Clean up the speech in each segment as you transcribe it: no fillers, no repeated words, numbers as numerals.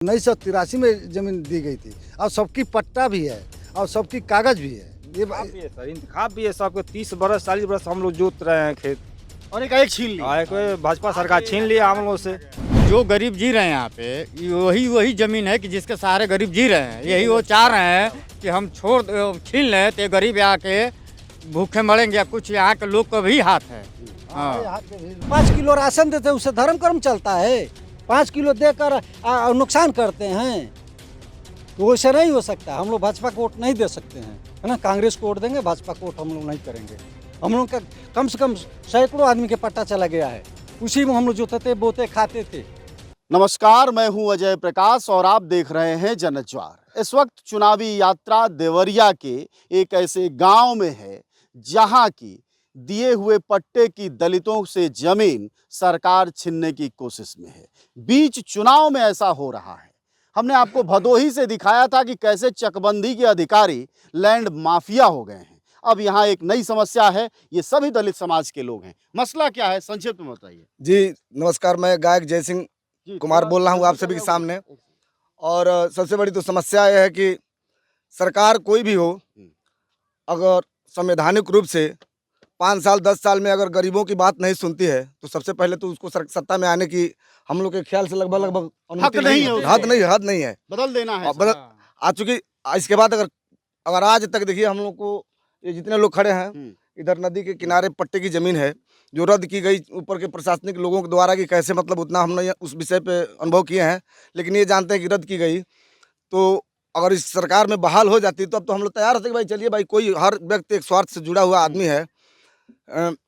1983 में जमीन दी गई थी और सबकी पट्टा भी है और सबकी कागज भी है। ये भी है सर, इंतखाब भी है सबके 30 बरस 40 बरस हम लोग जोत रहे हैं खेत और एक छीन ली। और कोई भाजपा सरकार छीन लिया हम लोग से। जो गरीब जी रहे हैं यहाँ पे वही जमीन है कि जिसके सहारे गरीब जी रहे हैं। यही वो चाह रहे हैं कि हम छीन लें तो गरीब यहाँ के भूखे मरेंगे या कुछ यहाँ के लोग का भी हाथ है। हाँ। 5 किलो राशन देते हैं, उससे धर्म कर्म चलता है। 5 किलो देकर नुकसान करते हैं तो वैसे नहीं हो सकता। हम लोग भाजपा को वोट नहीं दे सकते हैं, है ना। कांग्रेस को वोट देंगे, भाजपा को वोट हम लोग नहीं करेंगे। हम लोग का कम से कम सैकड़ों आदमी के पट्टा चला गया है, उसी में हम लोग जोतते बोते खाते थे। नमस्कार, मैं हूं अजय प्रकाश और आप देख रहे हैं जनता ज्वार। इस वक्त चुनावी यात्रा देवरिया के एक ऐसे गांव में है जहां की दिए हुए पट्टे की दलितों से जमीन सरकार छीनने की कोशिश में है। बीच चुनाव में ऐसा हो रहा है। हमने आपको भदोही से दिखाया था कि कैसे चकबंदी के अधिकारी लैंड माफिया हो गए हैं। अब यहाँ एक नई समस्या है, ये सभी दलित समाज के लोग हैं। मसला क्या है, संक्षिप्त में बताइए। जी नमस्कार, मैं गायक जय सिंह कुमार बोल रहा हूँ आप सभी के सामने। और सबसे बड़ी तो समस्या यह है कि सरकार कोई भी हो, अगर संवैधानिक रूप से 5 साल 10 साल में अगर गरीबों की बात नहीं सुनती है तो सबसे पहले तो उसको सत्ता में आने की हम लोग के ख्याल से लगभग हद नहीं है, हद नहीं है, बदल देना है। आ चुकी। इसके बाद अगर आज तक देखिए हम लोग को ये जितने लोग खड़े हैं, इधर नदी के किनारे पट्टे की जमीन है जो रद्द की गई ऊपर के प्रशासनिक लोगों के द्वारा, कि कैसे मतलब उतना हमने उस विषय पे अनुभव किए हैं, लेकिन ये जानते हैं कि रद्द की गई। तो अगर इस सरकार में बहाल हो जाती तो अब तो हम लोग तैयार होते कि भाई चलिए भाई, कोई हर व्यक्ति एक स्वार्थ से जुड़ा हुआ आदमी है।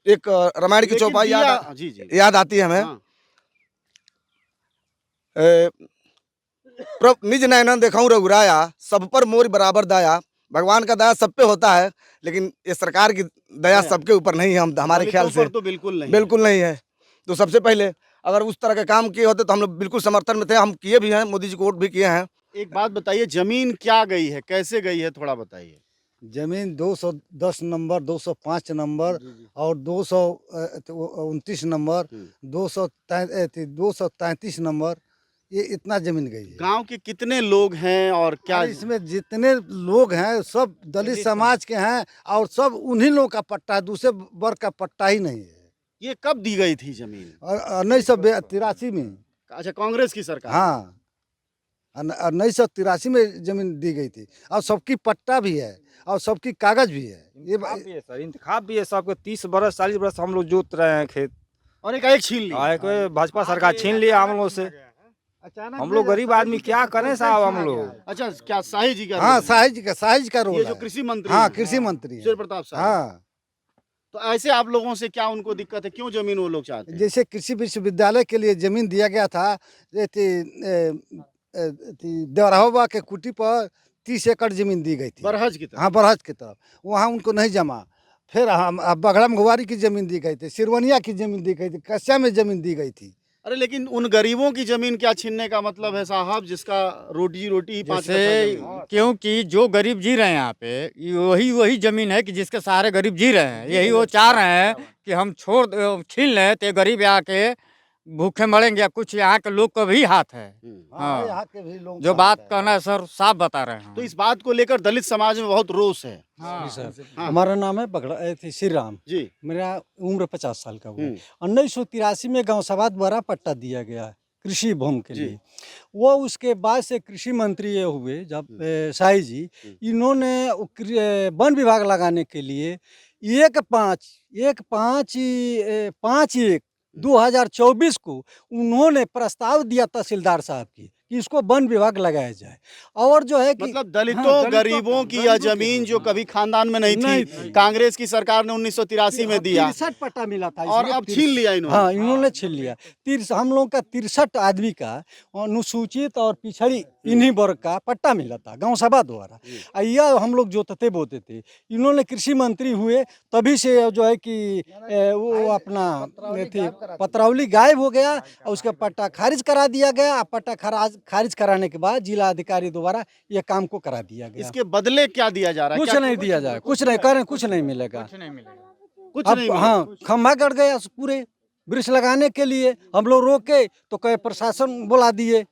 एक रामायण की चौपाई याद आती है हमें। निज नयन देखाऊं रघुराया, सब पर मोर बराबर दाया। भगवान का दया सब पे होता है, लेकिन ये सरकार की दया सबके ऊपर नहीं है। हम हमारे ख्याल से तो बिल्कुल नहीं है। तो सबसे पहले अगर उस तरह के काम किए होते तो हम लोग बिल्कुल समर्थन में थे। हम किए भी हैं, मोदी जी को वोट भी किए हैं। एक बात बताइए, जमीन क्या गई है, कैसे गई है, थोड़ा बताइए। जमीन 210 नंबर, 205 नंबर और 229 नंबर, 233 नंबर, ये इतना जमीन गई है। गांव के कितने लोग हैं और क्या इसमें जितने लोग हैं सब दलित समाज के हैं और सब उन्हीं लोगों का पट्टा है, दूसरे वर्ग का पट्टा ही नहीं है। ये कब दी गई थी जमीन? 1983 में। अच्छा, कांग्रेस की सरकार। हाँ, 1983 में जमीन दी गई थी और सबकी पट्टा भी है और सबकी कागज भी है। ये भी है सर, इंतखाब भी है सबके 30 बरस 40 बरस हम लोग जोत रहे हैं खेत और एक छीन ली। और कोई भाजपा सरकार छीन लिया हम लोग से। हम लोग गरीब आदमी क्या करें साहब हम लोग। अच्छा, क्या शाही जी का? हाँ, शाही जी का रोल ये है। जो कृषि मंत्री। हाँ, कृषि मंत्री सूर्य प्रताप शाही। हाँ। तो ऐसे आप लोगों से क्या उनको दिक्कत है, क्यों जमीन वो लोग चाहते हैं? जैसे कृषि विश्वविद्यालय के लिए जमीन दिया गया था, देवरावा के कुटी पर 30 एकड़ जमीन दी गई थी, बरहज की तरफ। हाँ, बरहज की तरफ। वहाँ उनको नहीं जमा। फिर हम बगड़ा मघवारी की जमीन दी गई थी, सिरवनिया की जमीन दी गई थी, कस्या में जमीन दी गई थी। अरे लेकिन उन गरीबों की जमीन क्या छीनने का मतलब है साहब, जिसका रोटी ही 5 क्योंकि जो गरीब जी रहे हैं यहाँ पे वही जमीन है कि जिसके सहारे गरीब जी रहे हैं। यही वो चाह रहे हैं कि हम छीन लें तो गरीब यहाँ के भूखे मरेंगे या कुछ यहाँ के लोग का भी हाथ है। हाँ, यहाँ के भी लोग जो बात कहना है सर साफ बता रहे हैं। तो इस बात को लेकर दलित समाज में बहुत रोष है। हाँ। सर, हमारा नाम है बगड़ा श्री राम जी। मेरा उम्र 50 साल का हुआ। 1983 में गांव सभा द्वारा पट्टा दिया गया कृषि भूमि के लिए। वो उसके बाद से कृषि मंत्री ये हुए जब शाही जी, इन्होंने वन विभाग लगाने के लिए 1/5/2024 को उन्होंने प्रस्ताव दिया तहसीलदार साहब की कि इसको वन विभाग लगाया जाए। और जो है कि मतलब दलितों गरीबों की यह जमीन जो कभी खानदान में नहीं थी, कांग्रेस की सरकार ने 1983 में दिया, 63 पट्टा मिला था और अब छीन लिया इन्होंने। हाँ, इन्होंने छीन लिया। हम लोगों का 63 आदमी का अनुसूचित और पिछड़ी इन्हीं वर्ग का पट्टा मिला था गांव सभा द्वारा। यह हम लोग जोतते बोते थे। इन्होंने कृषि मंत्री हुए तभी से जो है कि वो अपना पत्रौली गायब हो गया और उसका पट्टा खारिज करा दिया गया। पट्टा खारिज कराने के बाद जिला अधिकारी द्वारा यह काम को करा दिया गया। इसके बदले क्या दिया जा रहा है? कुछ नहीं दिया जाए, कुछ नहीं करें, कुछ नहीं मिलेगा। कुछ नहीं मिलेगा। हाँ, खंभा गड़ गया पूरे वृक्ष लगाने के लिए। हम लोग रोके तो कहे प्रशासन बुला दिए,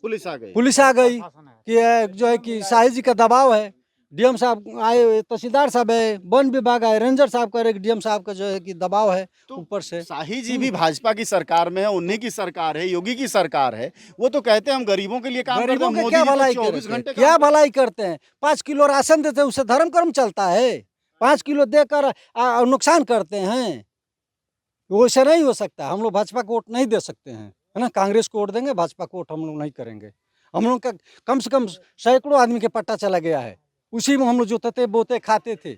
पुलिस आ गई। पुलिस आ गई कि जो है कि शाही जी का दबाव है, डीएम साहब आए, तहसीलदार साहब है, वन विभाग आए, रेंजर साहब का, डीएम साहब का जो है कि दबाव है तो ऊपर से। शाही जी भी भाजपा की सरकार में है, उन्हीं की सरकार है, योगी की सरकार है। वो तो कहते हैं हम गरीबों के लिए काम करते हैं। गरीबों के मोदी क्या जी तो भलाई 24 करते हैं? घंटे क्या काम करते भलाई करते हैं? 5 किलो राशन देते हैं, उससे धर्म कर्म चलता है? 5 किलो देकर नुकसान करते हैं, वैसे नहीं हो सकता। हम लोग भाजपा को वोट नहीं दे सकते हैं, है ना। कांग्रेस को वोट देंगे, भाजपा को वोट हम लोग नहीं करेंगे। हम लोग का कम से कम सैकड़ों आदमी के पट्टा चला गया है, उसी में हम लोग जोतते बोते खाते थे।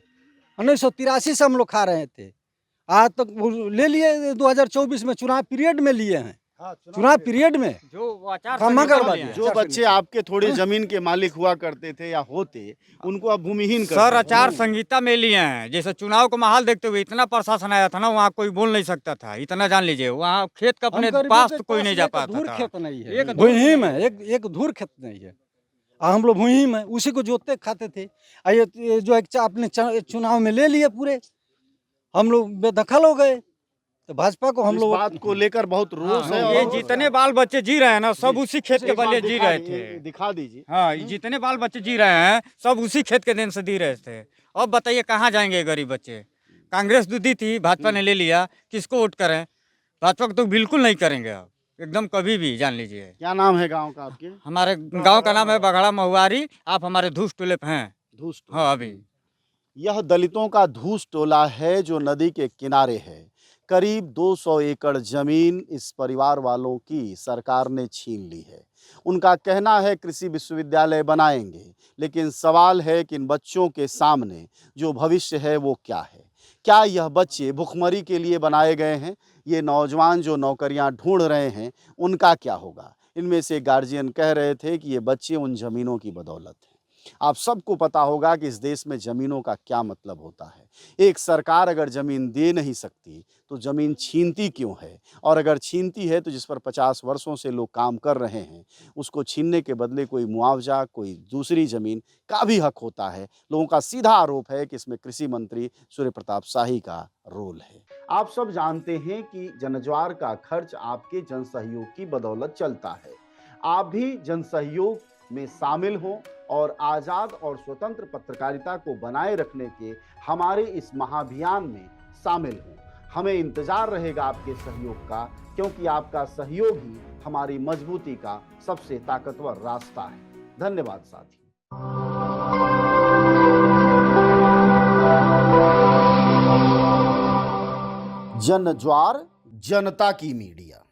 1983 से हम लोग खा रहे थे, आज तक ले लिए 2024 में चुनाव पीरियड में लिए हैं। चुनाव पीरियड में जो आचार काम संहिता करवा में दिया। है। जो बच्चे आपके थोड़ी जमीन के मालिक हुआ करते थे या होते, उनको अब भूमिहीन कर सर दिया। आचार संहिता में लिए हैं। जैसे चुनाव का माहौल देखते हुए इतना प्रशासन आया था ना, वहाँ कोई बोल नहीं सकता था। इतना जान लीजिए, वहाँ खेत का अपने पास तो कोई नहीं जा पाता धूर था। खेत नहीं है, एक भूमिहीन है, एक धूर खेत नहीं है। हम लोग भूमिहीन है, उसी को जोतते खाते थे। ये जो एक अपने चुनाव में ले लिए पूरे, हम लोग बेदखल हो गए। तो भाजपा को हम इस लोग बात को लेकर बहुत रोष है। ये और जितने बाल बच्चे जी रहे हैं ना, सब उसी खेत के एक बार बदले जी दिखा रहे दीजिए, थे। दिखा दीजिए। हाँ, ये जितने बाल बच्चे जी रहे हैं सब उसी खेत के दिन से जी रहे थे। अब बताइए कहाँ जाएंगे ये गरीब बच्चे? कांग्रेस तो दी थी, भाजपा ने ले लिया, किसको वोट करें? भाजपा को तो बिल्कुल नहीं करेंगे आप, एकदम कभी भी, जान लीजिए। क्या नाम है गांव का आपके? हमारे गांव का नाम है बघड़ा महुआरी। आप हमारे धूस टोले पे हैं। धूस टोला। हाँ, अभी यह दलितों का धूस टोला है जो नदी के किनारे है। करीब 200 एकड़ जमीन इस परिवार वालों की सरकार ने छीन ली है। उनका कहना है कृषि विश्वविद्यालय बनाएंगे, लेकिन सवाल है कि इन बच्चों के सामने जो भविष्य है वो क्या है। क्या यह बच्चे भुखमरी के लिए बनाए गए हैं? ये नौजवान जो नौकरियां ढूंढ रहे हैं, उनका क्या होगा? इनमें से गार्जियन कह रहे थे कि ये बच्चे उन जमीनों की बदौलत हैं। आप सबको पता होगा कि इस देश में जमीनों का क्या मतलब होता है। एक सरकार अगर जमीन दे नहीं सकती तो जमीन छीनती क्यों है? और अगर छीनती है तो जिस पर 50 वर्षों से लोग काम कर रहे हैं, उसको छीनने के बदले कोई मुआवजा, कोई दूसरी जमीन का भी हक होता है। लोगों का सीधा आरोप है कि इसमें कृषि मंत्री सूर्य प्रताप शाही का रोल है। आप सब जानते हैं कि जनज्वार का खर्च आपके जनसहयोग की बदौलत चलता है। आप भी जनसहयोग में शामिल हों और आज़ाद और स्वतंत्र पत्रकारिता को बनाए रखने के हमारे इस महाअभियान में शामिल हों। हमें इंतजार रहेगा आपके सहयोग का, क्योंकि आपका सहयोग ही हमारी मजबूती का सबसे ताकतवर रास्ता है। धन्यवाद साथी। जनज्वार, जनता की मीडिया।